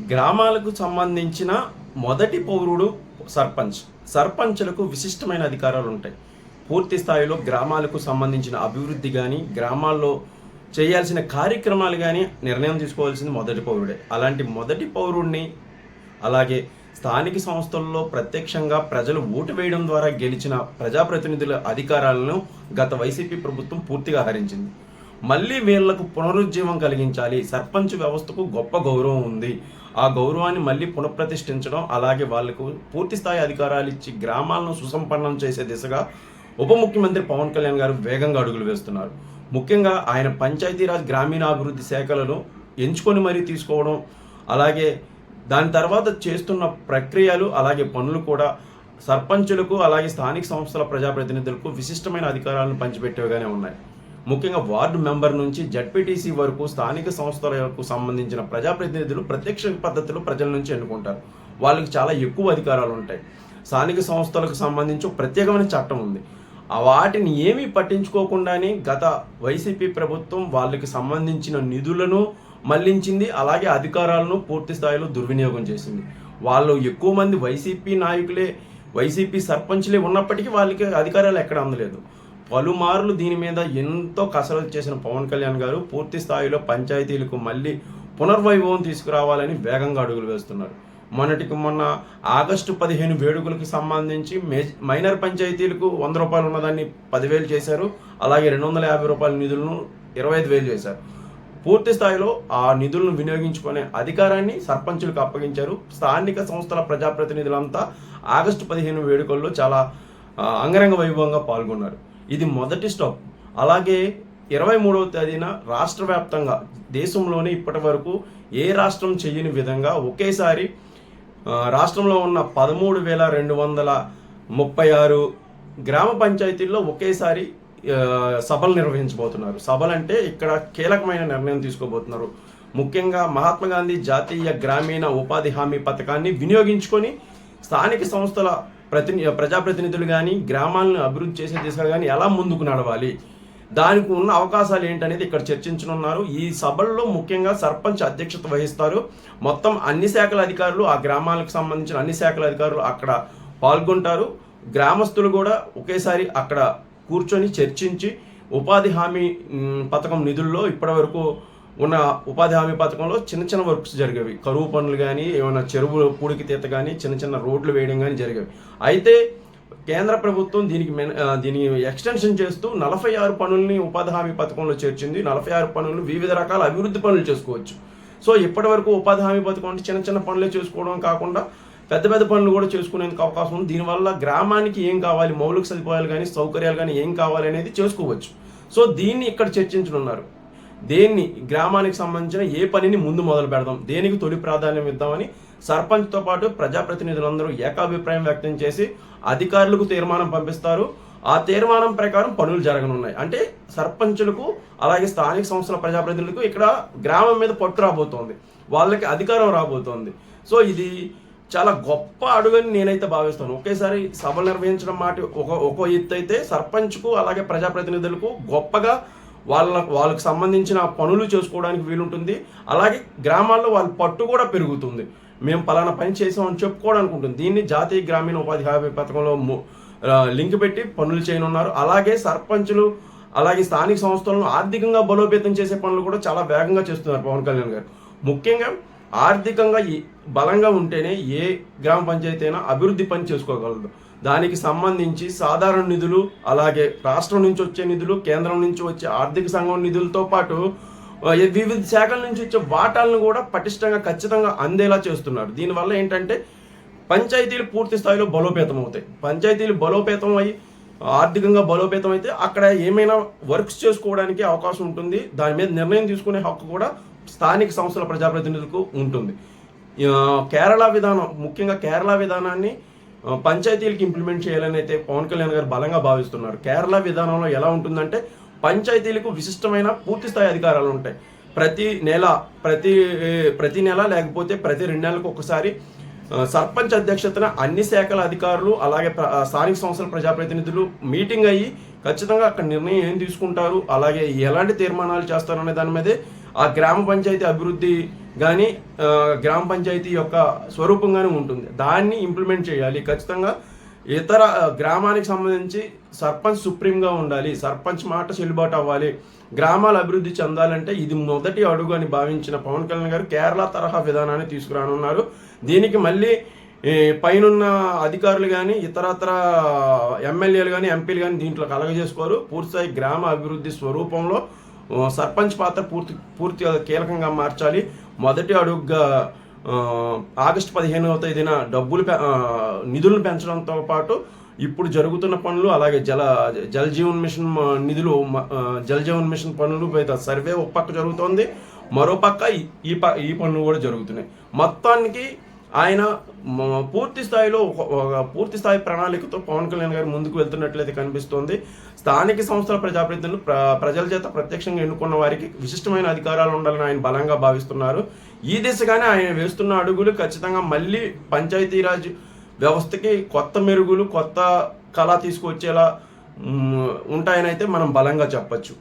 గ్రామాలకు సంబంధించిన మొదటి పౌరుడు సర్పంచ్. సర్పంచ్‌లకు విశిష్టమైన అధికారాలు ఉంటాయి. పూర్తి స్థాయిలో గ్రామాలకు సంబంధించిన అభివృద్ధి గాని, గ్రామాల్లో చేయాల్సిన కార్యక్రమాలు గాని నిర్ణయం తీసుకోవాల్సింది మొదటి పౌరుడే. అలాంటి మొదటి పౌరుడిని అలాగే స్థానిక సంస్థల్లో ప్రత్యక్షంగా ప్రజలు ఓటు వేయడం ద్వారా గెలిచిన ప్రజాప్రతినిధుల అధికారాలను గత వైసీపీ ప్రభుత్వం పూర్తిగా హరించింది. మళ్ళీ వీళ్లకు పునరుజ్జీవం కలిగించాలి. సర్పంచ్ వ్యవస్థకు గొప్ప గౌరవం ఉంది. ఆ గౌరవాన్ని మళ్ళీ పునఃప్రతిష్ఠించడం, అలాగే వాళ్లకు పూర్తి స్థాయి అధికారాలు ఇచ్చి గ్రామాలను సుసంపన్నం చేసే దిశగా ఉప ముఖ్యమంత్రి పవన్ కళ్యాణ్ గారు వేగంగా అడుగులు వేస్తున్నారు. ముఖ్యంగా ఆయన పంచాయతీరాజ్ గ్రామీణాభివృద్ధి శాఖలను ఎంచుకొని మరీ తీసుకోవడం, అలాగే దాని తర్వాత చేస్తున్న ప్రక్రియలు అలాగే పనులు కూడా సర్పంచులకు అలాగే స్థానిక సంస్థల ప్రజాప్రతినిధులకు విశిష్టమైన అధికారాలను పంచిపెట్టేవిగానే ఉన్నాయి. ముఖ్యంగా వార్డు మెంబర్ నుంచి జడ్పీటీసీ వరకు స్థానిక సంస్థలకు సంబంధించిన ప్రజాప్రతినిధులు ప్రత్యక్ష పద్ధతిలో ప్రజల నుంచి ఎన్నుకుంటారు. వాళ్ళకి చాలా ఎక్కువ అధికారాలు ఉంటాయి. స్థానిక సంస్థలకు సంబంధించి ఒక ప్రత్యేకమైన చట్టం ఉంది. వాటిని ఏమీ పట్టించుకోకుండానే గత వైసీపీ ప్రభుత్వం వాళ్ళకి సంబంధించిన నిధులను మళ్లించింది, అలాగే అధికారాలను పూర్తి స్థాయిలో దుర్వినియోగం చేసింది. వాళ్ళు ఎక్కువ మంది వైసీపీ నాయకులే, వైసీపీ సర్పంచ్లే ఉన్నప్పటికీ వాళ్ళకి అధికారాలు ఎక్కడ అందలేదు. పలుమార్లు దీని మీద ఎంతో కసరత్తు చేసిన పవన్ కళ్యాణ్ గారు పూర్తి స్థాయిలో పంచాయతీలకు మళ్ళీ పునర్వైభవం తీసుకురావాలని వేగంగా అడుగులు వేస్తున్నారు. మొన్నటికి మొన్న ఆగస్టు 15 వేడుకలకు సంబంధించి మైనర్ పంచాయతీలకు 100 రూపాయలు ఉన్నదాన్ని 10,000 చేశారు. అలాగే 250 రూపాయల నిధులను 25,000 చేశారు. పూర్తి స్థాయిలో ఆ నిధులను వినియోగించుకునే అధికారాన్ని సర్పంచులకు అప్పగించారు. స్థానిక సంస్థల ప్రజాప్రతినిధులంతా ఆగస్టు 15 వేడుకల్లో చాలా అంగరంగ వైభవంగా పాల్గొన్నారు. ఇది మొదటి స్టాప్. అలాగే 23వ తేదీన రాష్ట్ర వ్యాప్తంగా దేశంలోనే ఇప్పటి వరకు ఏ రాష్ట్రం చేయని విధంగా ఒకేసారి రాష్ట్రంలో ఉన్న 13,236 గ్రామ పంచాయతీల్లో ఒకేసారి సభలు నిర్వహించబోతున్నారు. సభలు అంటే ఇక్కడ కీలకమైన నిర్ణయం తీసుకోబోతున్నారు. ముఖ్యంగా మహాత్మా గాంధీ జాతీయ గ్రామీణ ఉపాధి హామీ పథకాన్ని వినియోగించుకొని స్థానిక సంస్థల ప్రజాప్రతినిధులు కానీ గ్రామాలను అభివృద్ధి చేసే దిశగా కానీ ఎలా ముందుకు నడవాలి, దానికి ఉన్న అవకాశాలు ఏంటనేది ఇక్కడ చర్చించనున్నారు. ఈ సభల్లో ముఖ్యంగా సర్పంచ్ అధ్యక్షత వహిస్తారు. మొత్తం అన్ని శాఖల అధికారులు, ఆ గ్రామాలకు సంబంధించిన అన్ని శాఖల అధికారులు అక్కడ పాల్గొంటారు. గ్రామస్తులు కూడా ఒకేసారి అక్కడ కూర్చొని చర్చించి ఉపాధి హామీ పథకం నిధుల్లో ఇప్పటివరకు ఉన్న ఉపాధి హామీ పథకంలో చిన్న చిన్న వర్క్స్ జరిగేవి. కరువు పనులు కానీ, ఏమైనా చెరువు పూడికి తీత కానీ, చిన్న చిన్న రోడ్లు వేయడం కానీ జరిగేవి. అయితే కేంద్ర ప్రభుత్వం దీని ఎక్స్టెన్షన్ చేస్తూ 46 పనుల్ని ఉపాధి హామీ పథకంలో చేర్చింది. 46 పనులు వివిధ రకాల అభివృద్ధి పనులు చేసుకోవచ్చు. సో ఇప్పటి వరకు ఉపాధి హామీ పథకం అంటే చిన్న చిన్న పనులే చేసుకోవడం కాకుండా పెద్ద పెద్ద పనులు కూడా చేసుకునేందుకు అవకాశం ఉంది. దీనివల్ల గ్రామానికి ఏం కావాలి, మౌలిక సదుపాయాలు కానీ సౌకర్యాలు కానీ ఏం కావాలి అనేది చేసుకోవచ్చు. సో దీన్ని ఇక్కడ చర్చించనున్నారు. దేన్ని గ్రామానికి సంబంధించిన ఏ పనిని ముందు మొదలు పెడదాం, దేనికి తొలి ప్రాధాన్యం ఇద్దామని సర్పంచ్తో పాటు ప్రజాప్రతినిధులందరూ ఏకాభిప్రాయం వ్యక్తం చేసి అధికారులకు తీర్మానం పంపిస్తారు. ఆ తీర్మానం ప్రకారం పనులు జరగనున్నాయి. అంటే సర్పంచులకు అలాగే స్థానిక సంస్థల ప్రజాప్రతినిధులకు ఇక్కడ గ్రామం మీద పట్టు రాబోతోంది, వాళ్ళకి అధికారం రాబోతోంది. సో ఇది చాలా గొప్ప అడుగని నేనైతే భావిస్తాను. ఒకేసారి సభలు నిర్వహించడం మాట ఒక ఎత్తు అయితే, సర్పంచ్కు అలాగే ప్రజాప్రతినిధులకు గొప్పగా వాళ్ళకు సంబంధించిన పనులు చేసుకోవడానికి వీలుంటుంది. అలాగే గ్రామాల్లో వాళ్ళ పట్టు కూడా పెరుగుతుంది. మేము పలానా పని చేసామని చెప్పుకోవడానికి ఉంటుంది. దీన్ని జాతీయ గ్రామీణ ఉపాధి హామీ పథకంలో లింక్ పెట్టి పనులు చేయనున్నారు. అలాగే సర్పంచులు అలాగే స్థానిక సంస్థలను ఆర్థికంగా బలోపేతం చేసే పనులు కూడా చాలా వేగంగా చేస్తున్నారు పవన్ కళ్యాణ్ గారు. ముఖ్యంగా ఆర్థికంగా బలంగా ఉంటేనే ఏ గ్రామ పంచాయతీ అయినా అభివృద్ధి పని చేసుకోగలదు. దానికి సంబంధించి సాధారణ నిధులు, అలాగే రాష్ట్రం నుంచి వచ్చే నిధులు, కేంద్రం నుంచి వచ్చే ఆర్థిక సంఘం నిధులతో పాటు వివిధ శాఖల నుంచి వచ్చే వాటాలను కూడా పటిష్టంగా ఖచ్చితంగా అందేలా చేస్తున్నారు. దీనివల్ల ఏంటంటే పంచాయతీలు పూర్తి స్థాయిలో బలోపేతం అవుతాయి. పంచాయతీలు బలోపేతం అయ్యి ఆర్థికంగా బలోపేతం అయితే అక్కడ ఏమైనా వర్క్స్ చేసుకోవడానికి అవకాశం ఉంటుంది. దాని మీద నిర్ణయం తీసుకునే హక్కు కూడా స్థానిక సంస్థల ప్రజాప్రతినిధులకు ఉంటుంది. కేరళ విధానం, ముఖ్యంగా కేరళ విధానాన్ని పంచాయతీలకు ఇంప్లిమెంట్ చేయాలని అయితే పవన్ కళ్యాణ్ గారు బలంగా భావిస్తున్నారు. కేరళ విధానంలో ఎలా ఉంటుందంటే పంచాయతీలకు విశిష్టమైన పూర్తి స్థాయి అధికారాలు ఉంటాయి. ప్రతి నెల లేకపోతే ప్రతి 2 నెలలకు ఒకసారి సర్పంచ్ అధ్యక్షతన అన్ని శాఖల అధికారులు అలాగే స్థానిక సంస్థల ప్రజాప్రతినిధులు మీటింగ్ అయ్యి ఖచ్చితంగా అక్కడ నిర్ణయం ఏం తీసుకుంటారు, అలాగే ఎలాంటి తీర్మానాలు చేస్తారు అనే దాని మీదే ఆ గ్రామ పంచాయతీ అభివృద్ధి కానీ గ్రామ పంచాయతీ యొక్క స్వరూపం కానీ ఉంటుంది. దాన్ని ఇంప్లిమెంట్ చేయాలి ఖచ్చితంగా. ఇతర గ్రామానికి సంబంధించి సర్పంచ్ సుప్రీంగా ఉండాలి, సర్పంచ్ మాట చెల్లుబాటు అవ్వాలి. గ్రామాల అభివృద్ధి చెందాలంటే ఇది మొదటి అడుగు అని భావించిన పవన్ కళ్యాణ్ గారు కేరళ తరహా విధానాన్ని తీసుకురానున్నారు. దీనికి మళ్ళీ పైనున్న అధికారులు కానీ ఇతరత్ర ఎమ్మెల్యేలు కానీ ఎంపీలు కానీ దీంట్లో కలగజేసుకోరు. పూర్తిస్థాయి గ్రామ అభివృద్ధి స్వరూపంలో సర్పంచ్ పాత్ర పూర్తిగా కీలకంగా మార్చాలి. మొదటి అడుగుగా ఆగస్టు 15వ తేదీన నిధులను పెంచడంతో పాటు ఇప్పుడు జరుగుతున్న పనులు, అలాగే జల్ జీవన్ మిషన్ నిధులు, జల్ జీవన్ మిషన్ పనులు సర్వే ఒక పక్క జరుగుతోంది, మరో పక్క ఈ పనులు కూడా జరుగుతున్నాయి. మొత్తానికి ఆయన పూర్తి స్థాయి ప్రణాళికతో పవన్ కళ్యాణ్ గారు ముందుకు వెళ్తున్నట్లయితే కనిపిస్తోంది. స్థానిక సంస్థల ప్రజాప్రతినిధులు ప్రజల చేత ప్రత్యక్షంగా ఎన్నుకున్న వారికి విశిష్టమైన అధికారాలు ఉండాలని ఆయన బలంగా భావిస్తున్నారు. ఈ దిశగానే ఆయన వేస్తున్న అడుగులు ఖచ్చితంగా మళ్ళీ పంచాయతీరాజ్ వ్యవస్థకి కొత్త మెరుగులు, కొత్త కళ తీసుకొచ్చేలా ఉంటాయనైతే మనం బలంగా చెప్పచ్చు.